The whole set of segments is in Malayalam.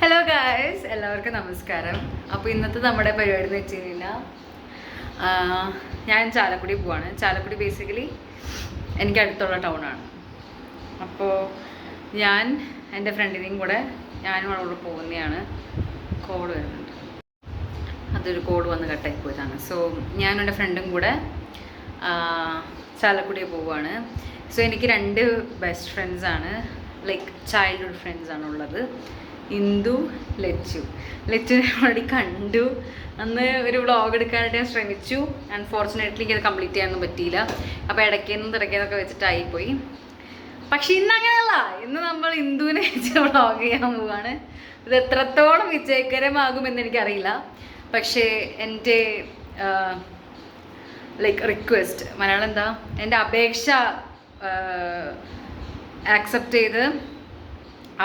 ഹലോ ഗായ്സ്, എല്ലാവർക്കും നമസ്കാരം. അപ്പോൾ ഇന്നത്തെ നമ്മുടെ പരിപാടി എന്ന് വെച്ച് കഴിഞ്ഞാൽ ഞാൻ ചാലക്കുടി പോവാണ്. ചാലക്കുടി ബേസിക്കലി എനിക്ക് അടുത്തുള്ള ടൗണാണ്. അപ്പോൾ ഞാൻ എൻ്റെ ഫ്രണ്ടിനെയും കൂടെ ഞാനും അവളോട് പോകുന്നതാണ്. കോഡ് വരുന്നുണ്ട്, അതൊരു കോഡ് വന്ന് കട്ടായി പോയതാണ്. സോ ഞാനും എൻ്റെ ഫ്രണ്ടും കൂടെ ചാലക്കുടി പോവുകയാണ്. സോ എനിക്ക് രണ്ട് ബെസ്റ്റ് ഫ്രണ്ട്സാണ്, ലൈക്ക് ചൈൽഡ്ഹുഡ് ഫ്രണ്ട്സാണ് ഉള്ളത്. ഇന്ദു, ലച്ചുവിനെ ഓൾറെഡി കണ്ടു. അന്ന് ഒരു വ്ളോഗ് എടുക്കാനായിട്ട് ഞാൻ ശ്രമിച്ചു. അൺഫോർച്ചുനേറ്റ്ലി എനിക്കത് കംപ്ലീറ്റ് ചെയ്യാനൊന്നും പറ്റിയില്ല. അപ്പോൾ ഇടയ്ക്കെന്നും തിരക്കേന്നൊക്കെ വെച്ചിട്ടായിപ്പോയി. പക്ഷെ ഇന്ന് അങ്ങനെയല്ല. ഇന്ന് നമ്മൾ ഇന്ദുവിനെ വെച്ച് വ്ളോഗ് ചെയ്യാൻ പോവാണ്. ഇത് എത്രത്തോളം വിജയകരമാകുമെന്ന് എനിക്കറിയില്ല. പക്ഷേ എൻ്റെ ലൈക്ക് റിക്വസ്റ്റ്, മലയാളം എന്താ, എൻ്റെ അപേക്ഷ ആക്സെപ്റ്റ് ചെയ്ത്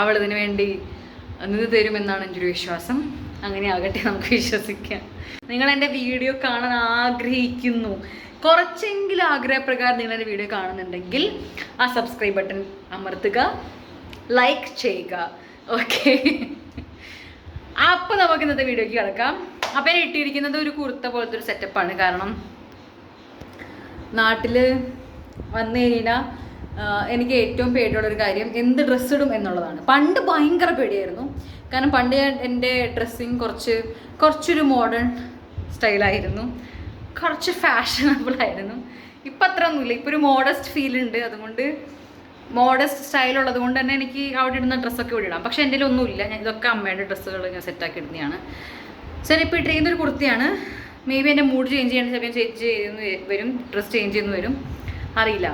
അവൾ ഇതിനു വേണ്ടി നിന്ന് തരുമെന്നാണ് എൻ്റെ ഒരു വിശ്വാസം. അങ്ങനെ ആകട്ടെ, നമുക്ക് വിശ്വസിക്കാം. നിങ്ങൾ എൻ്റെ വീഡിയോ കാണാൻ ആഗ്രഹിക്കുന്നു, കുറച്ചെങ്കിലും ആഗ്രഹപ്രകാരം നിങ്ങൾ എൻ്റെ വീഡിയോ കാണുന്നുണ്ടെങ്കിൽ ആ സബ്സ്ക്രൈബ് ബട്ടൺ അമർത്തുക, ലൈക്ക് ചെയ്യുക. ഓക്കെ, അപ്പോൾ നമുക്ക് ഇന്നത്തെ വീഡിയോയ്ക്ക് കിടക്കാം. അപ്പം ഞാൻ ഇട്ടിരിക്കുന്നത് ഒരു കുർത്ത പോലത്തെ ഒരു സെറ്റപ്പാണ്. കാരണം നാട്ടിൽ വന്നു കഴിഞ്ഞാൽ എനിക്ക് ഏറ്റവും പേടിയുള്ളൊരു കാര്യം എന്ത് ഡ്രസ്സ് ഇടും എന്നുള്ളതാണ്. പണ്ട് ഭയങ്കര പേടിയായിരുന്നു. കാരണം പണ്ട് എൻ്റെ ഡ്രസ്സിങ് കുറച്ചൊരു മോഡേൺ സ്റ്റൈലായിരുന്നു, കുറച്ച് ഫാഷനബിൾ ആയിരുന്നു. ഇപ്പം അത്ര ഒന്നുമില്ല. ഇപ്പോൾ ഒരു മോഡസ്റ്റ് ഫീൽ ഉണ്ട്. അതുകൊണ്ട് മോഡസ്റ്റ് സ്റ്റൈലുള്ളത് കൊണ്ട് തന്നെ എനിക്ക് അവിടെ ഇടുന്ന ഡ്രസ്സൊക്കെ ഇവിടെ ഇടാം. പക്ഷേ എൻ്റെ ഒന്നുമില്ല. ഞാൻ ഇതൊക്കെ അമ്മയുടെ ഡ്രസ്സുകൾ ഞാൻ സെറ്റാക്കി ഇടുന്നതാണ്. സോ ഞാനിപ്പോൾ ഇട്ടിരിക്കുന്ന ഒരു കുർത്തിയാണ്. മേ ബി എൻ്റെ മൂഡ് ചേഞ്ച് ചെയ്യേണ്ട സമയം ചേഞ്ച് ചെയ്യുന്നു വരും, ഡ്രസ്സ് ചേഞ്ച് ചെയ്യുന്നു വരും, അറിയില്ല.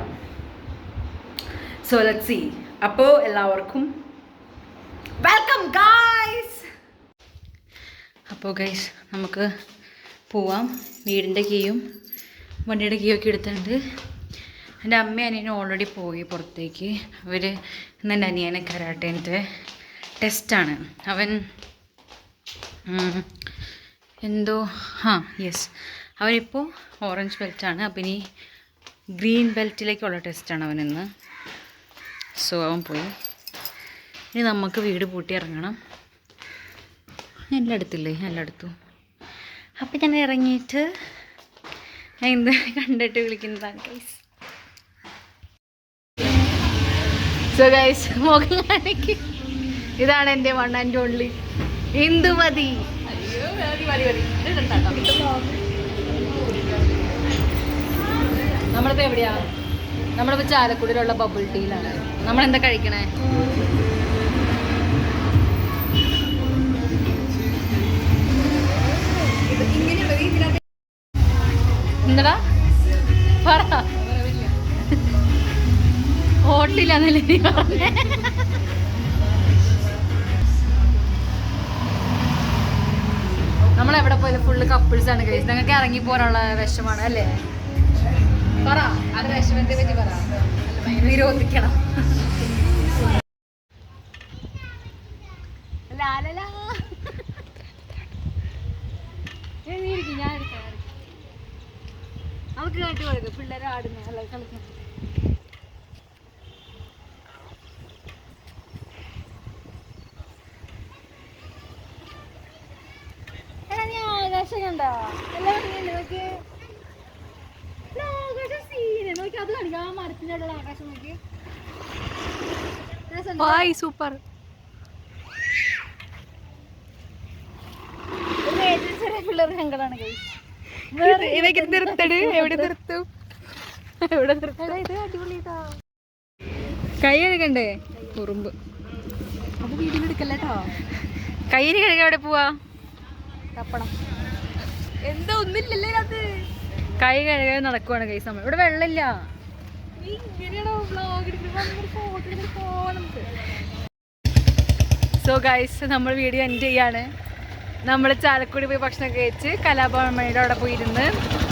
So let's see. അപ്പോൾ എല്ലാവർക്കും വെൽക്കം ഗൈസ്. അപ്പോൾ ഗൈസ് നമുക്ക് പോവാം. വീടിൻ്റെ കീയും വണ്ടിയുടെ കീയും ഒക്കെ എടുത്തിട്ടുണ്ട്. എൻ്റെ അമ്മയും അനിയനും ഓൾറെഡി പോയി പുറത്തേക്ക്. അവർ ഇന്ന് എൻ്റെ അനിയനെ കരാട്ടേൻ്റെ ടെസ്റ്റാണ്. അവൻ എന്തോ യെസ്, അവനിപ്പോൾ ഓറഞ്ച് ബെൽറ്റാണ്. അപ്പം ഇനി ഗ്രീൻ ബെൽറ്റിലേക്കുള്ള ടെസ്റ്റാണ് അവനിന്ന്. സോ അവൻ പോയി. ഇനി നമുക്ക് വീട് പൂട്ടി ഇറങ്ങണം. എല്ലായിടത്തില്ലേ, എല്ലായിടത്തും. അപ്പം ഞാൻ ഇറങ്ങിയിട്ട് ഞാൻ എന്ത് കണ്ടിട്ട് വിളിക്കുന്നതാണ് ഗൈസ്. സോ ഗൈസ്, മുഖം കാണിക്ക്. ഇതാണ് എൻ്റെ വൺ ആൻഡ് ഓൺലി ഇന്ദുമതി. നമ്മളിപ്പോൾ എവിടെയാ? നമ്മളിപ്പോൾ ചാലക്കുടിയിലുള്ള ബബിൾ ടീയിലാണ്. നമ്മളെന്താ കഴിക്കണേ? എന്താടാ പറ. ഹോട്ടലാന്നല്ലേ നീ പറഞ്ഞേ? നമ്മളെവിടെ പോയാലും ഫുള്ള് കപ്പിൾസാണ് കഴിച്ചത്. നിങ്ങൾക്ക് ഇറങ്ങി പോകാനുള്ള വിഷമാണ് അല്ലേ? പറ, അത് വിഷമത്തെ പറ്റി പറ. നിരോധിക്കണം. ഞാൻ എടുക്കാം. നമുക്ക് കേട്ട് കൊടുക്കും പിള്ളേരെ ആടുന്ന അല്ല കളിക്കാൻ. നീ ആകാശം കണ്ടോ? എല്ലാവരും നോക്കി നോക്കി, അത് കാണിക്കാം. ആ മരത്തിൻ്റെ ഉള്ള ആകാശം നോക്കി. സൂപ്പർ. പിള്ളേർ സങ്കടമാണ്. കൈ കഴുകണ്ടേ? കുറുമ്പ്. അപ്പൊ വീട്ടിൽ എടുക്കല്ലേട്ടോ. കയ്യിന് കഴുകാൻ എവിടെ പോവാ? തപ്പണം. എന്താ ഒന്നില്ലല്ലേ അത്? കൈ കഴുകാൻ നടക്കുവാണ് കൈസ്. നമ്മൾ ഇവിടെ വെള്ളമില്ല. സോ ഗൈസ്, നമ്മൾ വീഡിയോ എൻഡ് ചെയ്യാണ്. നമ്മൾ ചാലക്കുടി പോയി ഭക്ഷണമൊക്കെ കഴിച്ച് കലാഭവൻമണിയുടെ അവിടെ പോയിരുന്ന്,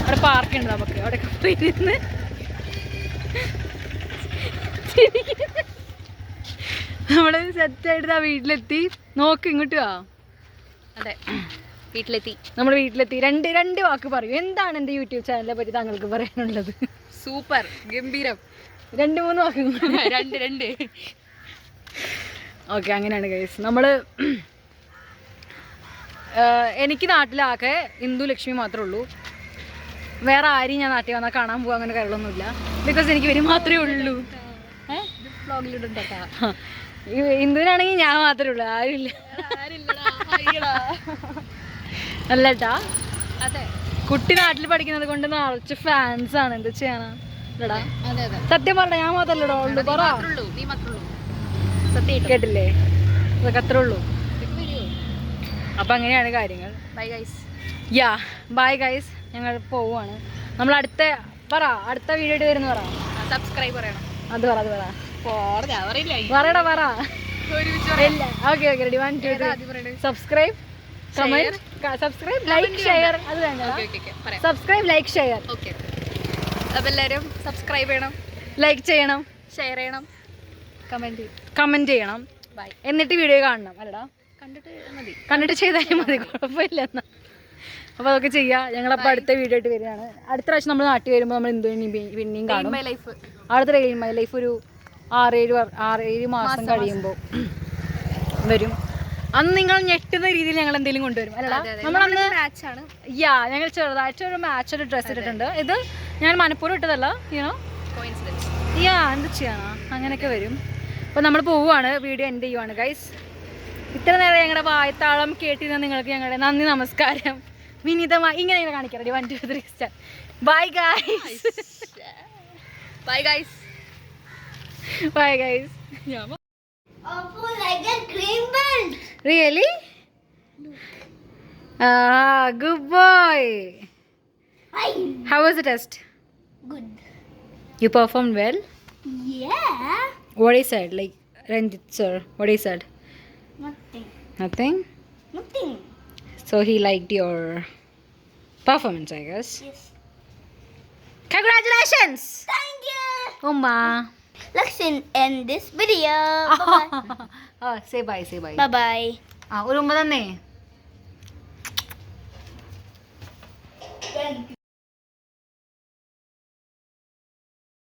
അവിടെ പാർക്കുണ്ട് നമുക്ക്, അവിടെ പോയിരുന്ന് നമ്മൾ സെറ്റായിട്ട് ആ വീട്ടിലെത്തി. നോക്ക് ഇങ്ങോട്ട് വാ. അതെ, വീട്ടിലെത്തി. നമ്മൾ വീട്ടിലെത്തി. രണ്ട് വാക്ക് പറയൂ. എന്താണ് എൻ്റെ യൂട്യൂബ് ചാനലിനെ പറ്റി താങ്കൾക്ക് പറയാനുള്ളത്? സൂപ്പർ, ഗംഭീരം. 2-3 വാക്ക്. രണ്ട്. ഓക്കെ, അങ്ങനെയാണ് ഗൈസ്. നമ്മൾ എനിക്ക് നാട്ടിലാകെ ഇന്ദു ലക്ഷ്മി മാത്രമേ ഉള്ളൂ. വേറെ ആരെയും ഞാൻ നാട്ടിൽ വന്നാൽ കാണാൻ പോകുക അങ്ങനെ കാര്യങ്ങളൊന്നുമില്ല. ബിക്കോസ് എനിക്ക് ഇവര് മാത്രമേ ഉള്ളൂ. ഇന്ദുവിനാണെങ്കിൽ ഞാൻ മാത്രമേ ഉള്ളൂ, ആരുമില്ല. അല്ലട്ടാ, അതെ, കുട്ടി നാട്ടിൽ പഠിക്കുന്നത് കൊണ്ട് നിറച്ച് ഫാൻസ് ആണ്. എന്താ ചെയ്യാനാ? സത്യം പറഞ്ഞ ഞാൻ മാത്രല്ലോ ഉള്ളൂ. പറ, കേട്ടില്ലേ? അതൊക്കെ അത്രേ ഉള്ളൂ. അപ്പൊ അങ്ങനെയാണ് കാര്യങ്ങൾ. Bye guys. Yeah bye guys, ഞങ്ങൾ പോവാണ്. നമ്മൾ അടുത്ത വീഡിയോ ആയിട്ട് വരുന്ന പറ. സബ്സ്ക്രൈബ് ചെയ്യണം. അത് പറ പറയടാ പറ. Okay okay ready. 1 2 3. Subscribe, comment, subscribe, like, share. അത് വേണ്ട. Subscribe, like, share. ഓക്കെ. അപ്പോൾ എല്ലാവരും സബ്സ്ക്രൈബ് ചെയ്യണം, ലൈക്ക് ചെയ്യണം, ഷെയർ ചെയ്യണം, കമന്റ് ചെയ്യണം. ബൈ. എന്നിട്ട് വീഡിയോ കാണണം. അല്ലടാ, കണ്ടിട്ട് ചെയ്താലും മതി, കുഴപ്പമില്ല. എന്നാ അപ്പോൾ അതൊക്കെ ചെയ്യാം. ഞങ്ങളപ്പോൾ അടുത്ത വീഡിയോ ആയിട്ട് വരികയാണ്. അടുത്ത പ്രാവശ്യം നമ്മൾ നാട്ടിൽ വരുമ്പോൾ നമ്മൾ എന്ത് പിന്നെയും കാണും. അടുത്ത റെയിൽ മൈ ലൈഫ് ഒരു 6-7 മാസം കഴിയുമ്പോൾ വരും. അന്ന് നിങ്ങൾ ഞെട്ടുന്ന രീതിയിൽ ഞങ്ങൾ എന്തെങ്കിലും കൊണ്ടുവരും. അല്ലടാ, നമ്മളന്ന് മാച്ചാണ്. ഞങ്ങൾ ചെറുതായിട്ടൊരു മാച്ചൊരു ഡ്രസ്സ് ഇട്ടിട്ടുണ്ട്. ഇത് ഞാൻ മനഃപൂർവ്വം ഇട്ടതല്ല, കോയിൻസിഡൻസ്. എന്ത് ചെയ്യാനാ, അങ്ങനെയൊക്കെ വരും. അപ്പോൾ നമ്മൾ പോവുകയാണ്, വീഡിയോ എൻഡ് ചെയ്യുവാണ് ഗൈസ്. ഇത്ര നേരം ഞങ്ങളുടെ വായത്താളം കേട്ടിരുന്ന നിങ്ങൾക്ക് ഞങ്ങളുടെ നന്ദി, നമസ്കാരം. വിനീതമായി ഇങ്ങനെ കാണിക്കാം. 1 2 3 start. Bye guys. Bye guys. Bye guys. Like a green belt. Really? Good boy. Hi. How was the test? Good. You performed well? Yeah. What he said? Like Ranjit sir, what he said? Nothing. Nothing? Nothing. So he liked your performance, I guess. Yes. Congratulations! Thank you. Umma. Let's end this video. Bye bye. Say bye, say bye. Bye bye. ഒരു ഉമ്മ തന്നെ.